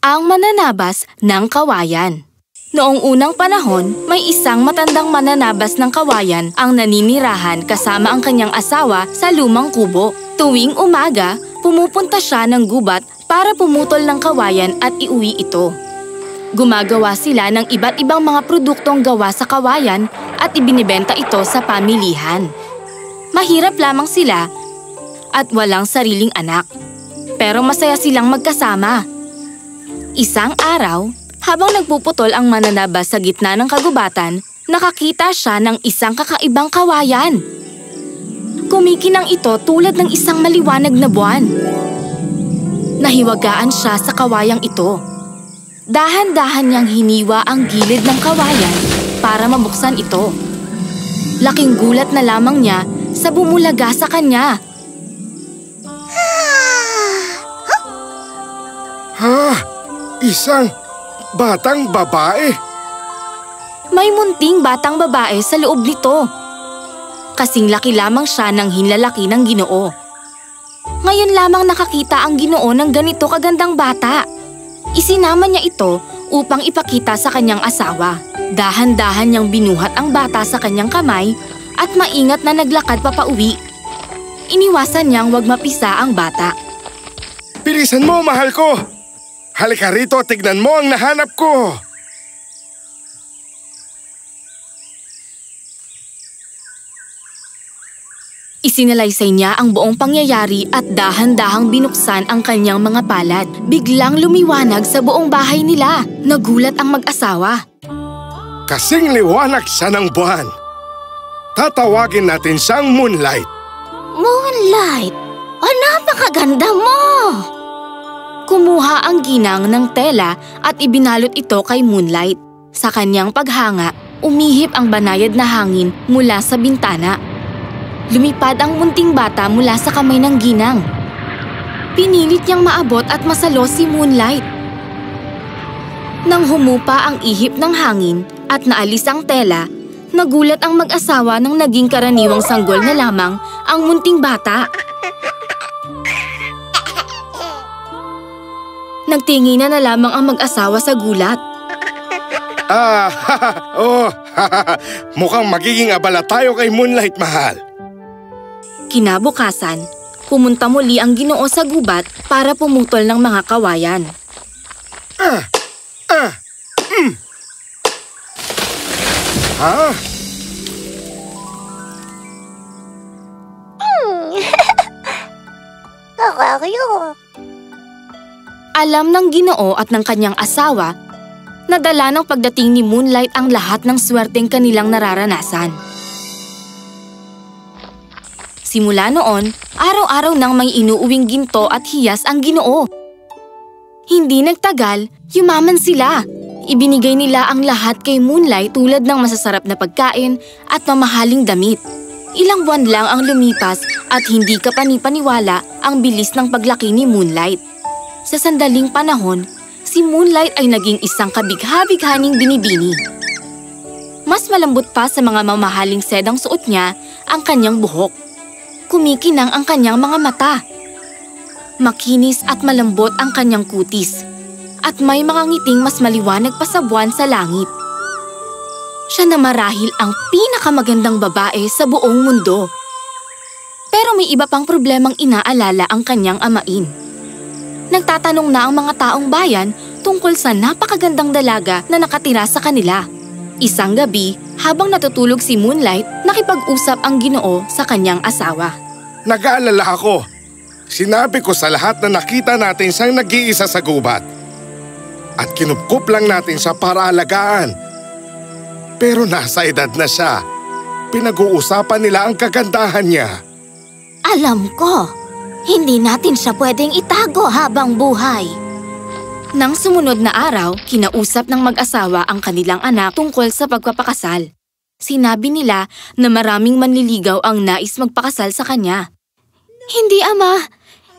Ang mananabas ng kawayan. Noong unang panahon, may isang matandang mananabas ng kawayan ang naninirahan kasama ang kanyang asawa sa lumang kubo. Tuwing umaga, pumupunta siya ng gubat para pumutol ng kawayan at iuwi ito. Gumagawa sila ng iba't ibang mga produktong gawa sa kawayan at ibinibenta ito sa pamilihan. Mahirap lamang sila at walang sariling anak. Pero masaya silang magkasama. Isang araw, habang nagpuputol ang mananabas sa gitna ng kagubatan, nakakita siya ng isang kakaibang kawayan. Kumikinang ito tulad ng isang maliwanag na buwan. Nahiwagaan siya sa kawayang ito. Dahan-dahan niyang hiniwa ang gilid ng kawayan para mabuksan ito. Laking gulat na lamang niya sa bumulaga sa kanya. Isang batang babae. May munting batang babae sa loob nito. Kasing laki lamang siya ng hinlalaki ng Ginoo. Ngayon lamang nakakita ang Ginoo ng ganito kagandang bata. Isinama niya ito upang ipakita sa kanyang asawa. Dahan-dahan niyang binuhat ang bata sa kanyang kamay at maingat na naglakad papauwi. Iniwasan niyang wag mapisa ang bata. Bilisan mo, mahal ko! Halika rito, tignan mo ang nahanap ko! Isinalaysay niya ang buong pangyayari at dahan-dahang binuksan ang kanyang mga palad. Biglang lumiwanag sa buong bahay nila. Nagulat ang mag-asawa. Kasing liwanag siya ng buwan. Tatawagin natin siyang Moonlight. Moonlight? Napakaganda mo! Kumuha ang ginang ng tela at ibinalot ito kay Moonlight. Sa kanyang paghanga, umihip ang banayad na hangin mula sa bintana. Lumipad ang munting bata mula sa kamay ng ginang. Pinilit niyang maabot at masalo si Moonlight. Nang humupa ang ihip ng hangin at naalis ang tela, nagulat ang mag-asawa nang naging karaniwang sanggol na lamang ang munting bata. Nagtinginan na lamang ang mag-asawa sa gulat. Mukhang magiging abala tayo kay Moonlight, mahal. Kinabukasan, pumunta muli ang Ginoo sa gubat para pumutol ng mga kawayan. Alam ng Ginoo at ng kanyang asawa na dala ng pagdating ni Moonlight ang lahat ng swerteng kanilang nararanasan. Simula noon, araw-araw nang may inuuwing ginto at hiyas ang Ginoo. Hindi nagtagal, yumaman sila. Ibinigay nila ang lahat kay Moonlight tulad ng masasarap na pagkain at mamahaling damit. Ilang buwan lang ang lumipas at hindi kapanipaniwala ang bilis ng paglaki ni Moonlight. Sa sandaling panahon, si Moonlight ay naging isang kabigha-bighaning binibini. Mas malambot pa sa mga mamahaling sedang suot niya ang kanyang buhok. Kumikinang ang kanyang mga mata. Makinis at malambot ang kanyang kutis. At may mga ngiting mas maliwanag pa sa buwan sa langit. Siya na marahil ang pinakamagandang babae sa buong mundo. Pero may iba pang problemang inaalala ang kanyang amain. Nagtatanong na ang mga taong bayan tungkol sa napakagandang dalaga na nakatira sa kanila. Isang gabi, habang natutulog si Moonlight, nakipag-usap ang Ginoo sa kanyang asawa. Nag-aalala ako. Sinabi ko sa lahat na nakita natin siyang nag-iisa sa gubat. At kinupkup lang natin siya para alagaan. Pero nasa edad na siya. Pinag-uusapan nila ang kagandahan niya. Alam ko, hindi natin siya pwedeng itago habang buhay. Nang sumunod na araw, kinausap ng mag-asawa ang kanilang anak tungkol sa pagpapakasal. Sinabi nila na maraming manliligaw ang nais magpakasal sa kanya. Hindi, Ama.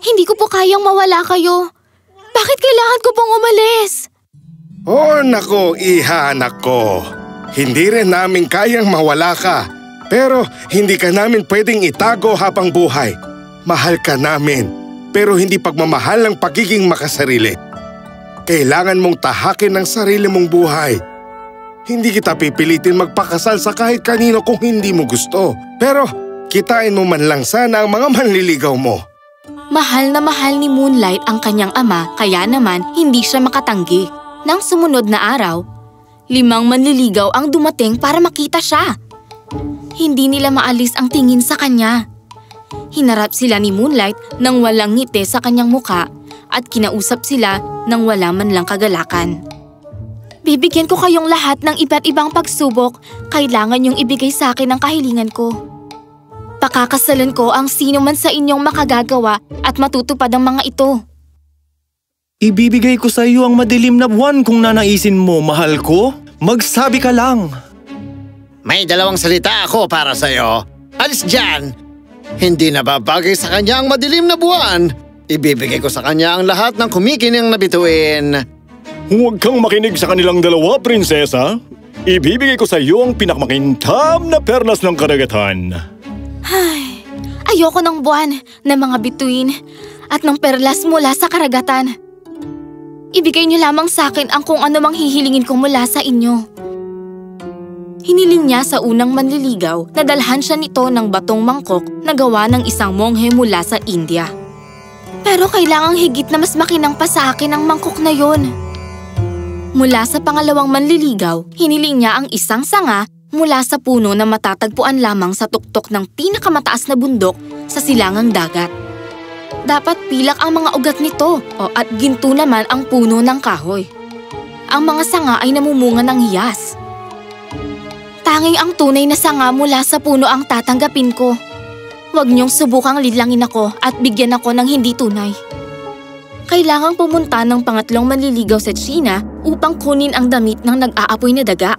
Hindi ko po kayang mawala kayo. Bakit kailangan ko pong umalis? Oh, nako, iha, anak ko. Hindi rin namin kayang mawala ka. Pero hindi ka namin pwedeng itago habang buhay. Mahal ka namin, pero hindi pagmamahal ng pagiging makasarili. kailangan mong tahakin ang sarili mong buhay. Hindi kita pipilitin magpakasal sa kahit kanino kung hindi mo gusto. Pero kitain mo man lang sana ang mga manliligaw mo. Mahal na mahal ni Moonlight ang kanyang ama, kaya naman hindi siya makatanggi. Nang sumunod na araw, 5 manliligaw ang dumating para makita siya. Hindi nila maalis ang tingin sa kanya. Hinarap sila ni Moonlight nang walang ngiti sa kanyang muka at kinausap sila nang wala man lang kagalakan. Bibigyan ko kayong lahat ng iba't ibang pagsubok. Kailangan niyong ibigay sa akin ang kahilingan ko. Pakakasalan ko ang sino man sa inyong makagagawa at matutupad ang mga ito. Ibibigay ko sa iyo ang madilim na buwan kung nanaisin mo, mahal ko. Magsabi ka lang. May 2 salita ako para sa iyo. Alis dyan! Hindi na babagay sa kanya ang madilim na buwan. Ibibigay ko sa kanya ang lahat ng kumikinang na bituin. Huwag kang makinig sa kanilang 2, prinsesa. Ibibigay ko sa iyo ang pinakamakintab na perlas ng karagatan. Ay, ayoko ng buwan, ng mga bituin at ng perlas mula sa karagatan. Ibigay niyo lamang sa akin ang kung ano mang hihilingin ko mula sa inyo. Hiniling niya sa unang manliligaw na dalhan siya nito ng batong mangkok na gawa ng isang monghe mula sa India. Pero kailangang higit na mas makinang pa sa akin ang mangkok na yon. Mula sa pangalawang manliligaw, hiniling niya ang isang sanga mula sa puno na matatagpuan lamang sa tuktok ng pinakamataas na bundok sa silangang dagat. Dapat pilak ang mga ugat nito at ginto naman ang puno ng kahoy. Ang mga sanga ay namumunga ng hiyas. Tanging ang tunay na sanga mula sa puno ang tatanggapin ko. Huwag niyong subukang lidlangin ako at bigyan ako ng hindi tunay. Kailangang pumunta ng pangatlong manliligaw sa China upang kunin ang damit ng nag-aapoy na daga.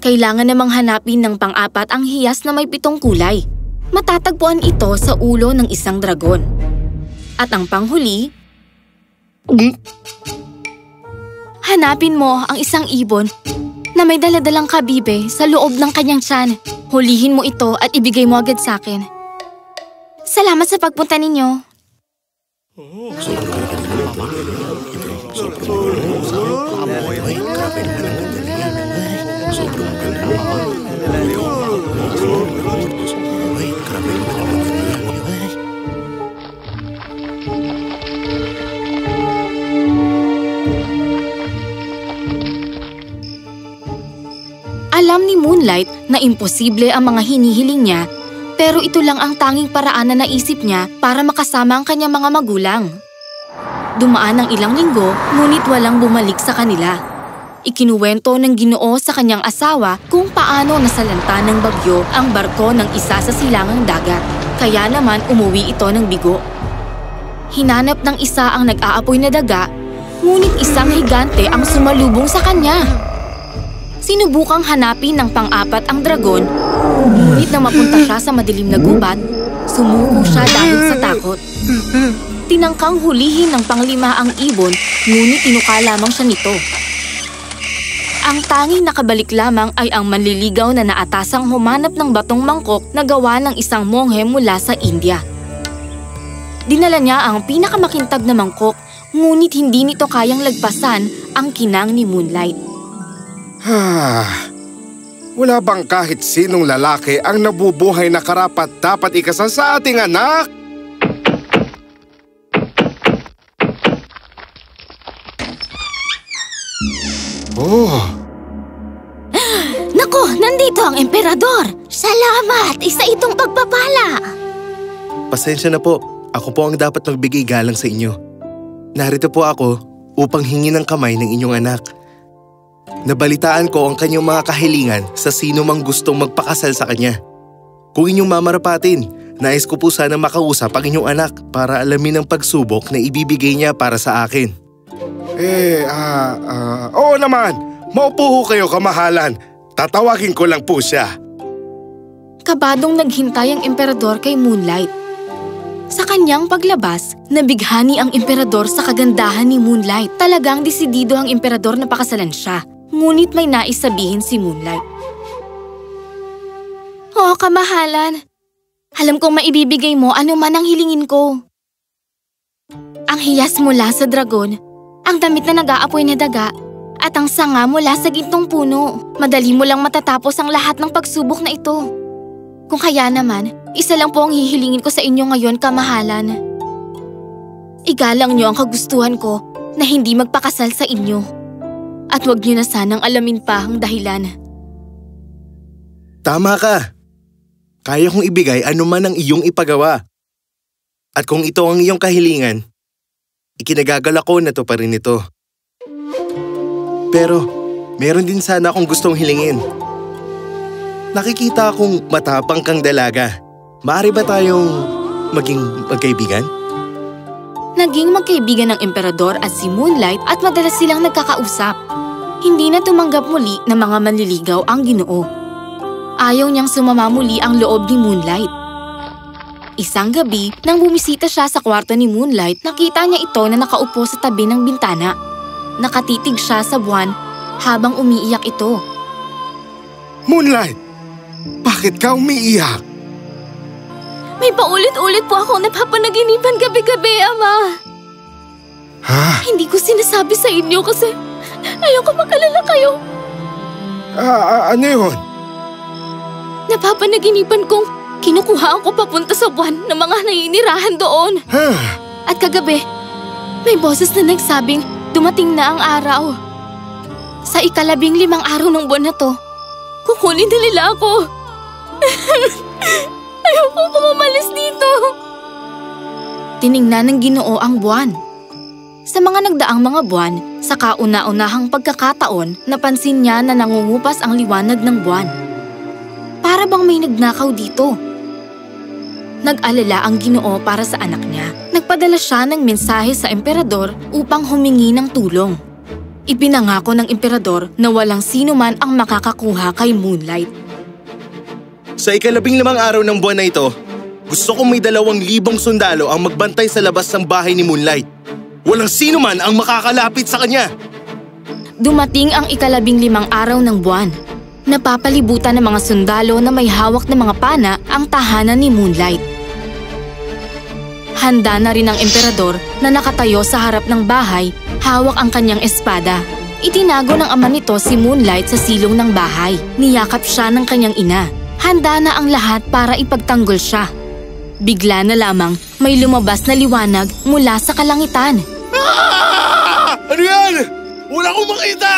Kailangan namang hanapin ng pang-apat ang hiyas na may 7 kulay. Matatagpuan ito sa ulo ng isang dragon. At ang panghuli, hanapin mo ang isang ibon na may daladalang kabibe sa loob ng kanyang tiyan. Hulihin mo ito at ibigay mo agad sa akin. Salamat sa pagpunta ninyo. Alam ni Moonlight na imposible ang mga hinihiling niya, pero ito lang ang tanging paraan na naisip niya para makasama ang kanyang mga magulang. Dumaan ang ilang linggo, ngunit walang bumalik sa kanila. Ikinuwento ng Ginoo sa kanyang asawa kung paano nasalanta ng bagyo ang barko ng isa sa silangang dagat. Kaya naman umuwi ito ng bigo. Hinanap ng isa ang nag-aapoy na daga, ngunit isang higante ang sumalubong sa kanya. Sinubukang hanapin ng pang-apat ang dragon, ngunit nang mapunta siya sa madilim na gubat, sumuko siya dahil sa takot. Tinangkang hulihin ng pang-5 ang ibon, ngunit tinuka lamang siya nito. Ang tanging nakabalik lamang ay ang manliligaw na naatasang humanap ng batong mangkok na gawa ng isang monghe mula sa India. Dinala niya ang pinakamakintab na mangkok, ngunit hindi nito kayang lagpasan ang kinang ni Moonlight. Wala bang kahit sinong lalaki ang nabubuhay na karapat dapat ikasal sa ating anak? Oh! Naku, nandito ang emperador! Salamat! Isa itong pagpapala! Pasensya na po. Ako po ang dapat magbigay galang sa inyo. Narito po ako upang hingin ng kamay ng inyong anak. Nabalitaan ko ang kanyang mga kahilingan sa sino mang gustong magpakasal sa kanya. Kung inyong mamarapatin, nais ko po sana makausap ang inyong anak para alamin ang pagsubok na ibibigay niya para sa akin. Oo naman. Maupo ho kayo, kamahalan. Tatawagin ko lang po siya. Kabadong naghintay ang emperador kay Moonlight. Sa kanyang paglabas, nabighani ang emperador sa kagandahan ni Moonlight. Talagang desidido ang emperador na pakasalan siya. Ngunit may nais sabihin si Moonlight. Oh, kamahalan. Alam kong maibibigay mo ano man ang hilingin ko. Ang hiyas mula sa dragon, ang damit na nag-aapoy na daga, at ang sanga mula sa gintong puno. Madali mo lang matatapos ang lahat ng pagsubok na ito. Kung kaya naman, isa lang po ang hihilingin ko sa inyo ngayon, kamahalan. Igalang niyo ang kagustuhan ko na hindi magpakasal sa inyo. At huwag niyo na sanang alamin pa ang dahilan. Tama ka. Kaya kong ibigay anuman ang iyong ipagawa. At kung ito ang iyong kahilingan, ikinagagalak ko na to pa rin ito. Pero, meron din sana akong gustong hilingin. Nakikita akong matapang kang dalaga. Maaari ba tayong maging magkaibigan? Naging magkaibigan ng emperador at si Moonlight at madalas silang nagkakausap. Hindi na tumanggap muli ng mga manliligaw ang Ginoo. Ayaw niyang sumama muli ang loob ni Moonlight. Isang gabi, nang bumisita siya sa kwarto ni Moonlight, nakita niya ito na nakaupo sa tabi ng bintana. Nakatitig siya sa buwan habang umiiyak ito. Moonlight, bakit ka umiiyak? May paulit-ulit po akong napapanaginipan gabi-gabi, Ama. Ha? Hindi ko sinasabi sa inyo kasi ayoko makalala kayo. Ano yun? Napapanaginipan kong kinukuha ako papunta sa buwan ng mga naninirahan doon. At kagabi, may boses na nagsabing dumating na ang araw. Sa 15 araw ng buwan na to, kukunin na nila ako. Ayoko umalis dito. Tiningnan ng Ginoo ang buwan. Sa mga nagdaang mga buwan, sa kauna-unahang pagkakataon, napansin niya na nangungupas ang liwanag ng buwan. Para bang may nagnakaw dito. Nag-alala ang Ginoo para sa anak niya. Nagpadala siya ng mensahe sa emperador upang humingi ng tulong. Ipinangako ng emperador na walang sino man ang makakakuha kay Moonlight. Sa 15 araw ng buwan na ito, gusto kong may 2,000 sundalo ang magbantay sa labas ng bahay ni Moonlight. Walang sino man ang makakalapit sa kanya. Dumating ang 15 araw ng buwan. Napapalibutan ng mga sundalo na may hawak na mga pana ang tahanan ni Moonlight. Handa na rin ang emperador na nakatayo sa harap ng bahay, hawak ang kanyang espada. Itinago ng ama nito si Moonlight sa silong ng bahay. Niyakap siya ng kanyang ina. Handa na ang lahat para ipagtanggol siya. Bigla na lamang may lumabas na liwanag mula sa kalangitan. Ano yan? Wala akong makita!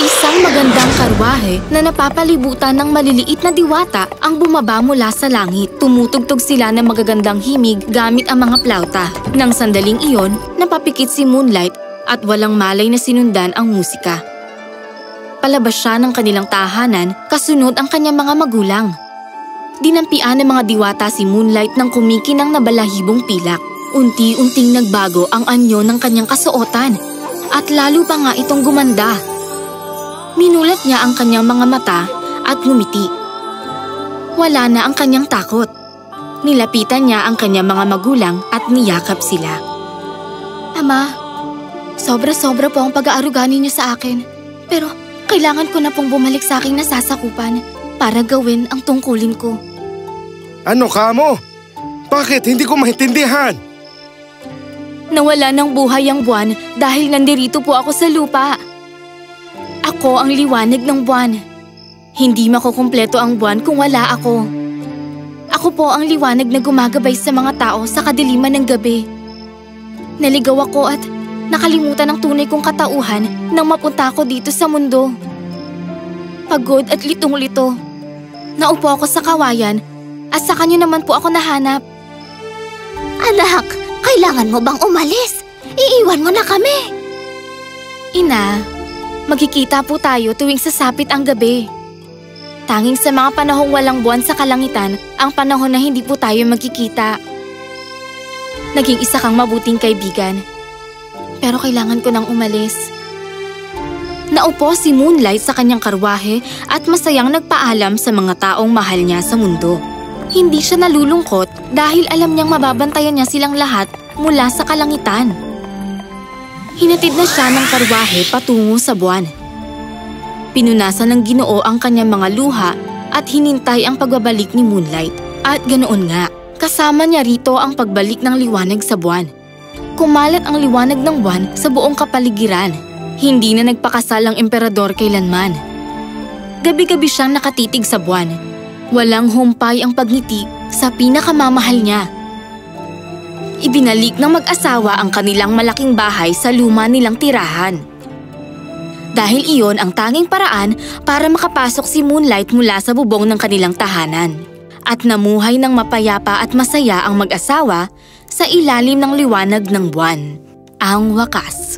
Isang magandang karwahe na napapalibutan ng maliliit na diwata ang bumaba mula sa langit. Tumutugtog sila ng magagandang himig gamit ang mga plauta. Nang sandaling iyon, napapikit si Moonlight at walang malay na sinundan ang musika. Palabas siya ng kanilang tahanan, kasunod ang kanyang mga magulang. Dinampian ng mga diwata si Moonlight ng kumikinang na balahibong pilak. Unti-unting nagbago ang anyo ng kanyang kasuotan at lalo pa nga itong gumanda. Minulat niya ang kanyang mga mata at ngumiti. Wala na ang kanyang takot. Nilapitan niya ang kanyang mga magulang at niyakap sila. Ama, sobra-sobra po ang pag-aaruganin niyo sa akin. Pero kailangan ko na pong bumalik sa aking nasasakupan para gawin ang tungkulin ko. Ano ka mo? Bakit? Hindi ko maintindihan. Nawala ng buhay ang buwan dahil nandirito po ako sa lupa. Ako ang liwanag ng buwan. Hindi makukumpleto ang buwan kung wala ako. Ako po ang liwanag na gumagabay sa mga tao sa kadiliman ng gabi. Naligaw ako at nakalimutan ang tunay kong katauhan nang mapunta ako dito sa mundo. Pagod at litong-lito. Naupo ako sa kawayan at sa kanya naman po ako nahanap. Anak, kailangan mo bang umalis? Iiwan mo na kami. Ina, magkikita po tayo tuwing sasapit ang gabi. Tanging sa mga panahong walang buwan sa kalangitan, ang panahon na hindi po tayo magkikita. Naging isa kang mabuting kaibigan. Pero kailangan ko nang umalis. Naupo si Moonlight sa kanyang karwahe at masayang nagpaalam sa mga taong mahal niya sa mundo. Hindi siya nalulungkot dahil alam niyang mababantayan niya silang lahat mula sa kalangitan. Hinatid na siya ng karwahe patungo sa buwan. Pinunasan ng Ginoo ang kanyang mga luha at hinintay ang pagbabalik ni Moonlight. At ganoon nga, kasama niya rito ang pagbalik ng liwanag sa buwan. kumalat ang liwanag ng buwan sa buong kapaligiran. Hindi na nagpakasal ang emperador kailanman. Gabi-gabi siyang nakatitig sa buwan. Walang humpay ang pagngiti sa pinakamamahal niya. Ibinalik ng mag-asawa ang kanilang malaking bahay sa luma nilang tirahan. Dahil iyon ang tanging paraan para makapasok si Moonlight mula sa bubong ng kanilang tahanan. At namuhay ng mapayapa at masaya ang mag-asawa sa ilalim ng liwanag ng buwan. Ang wakas.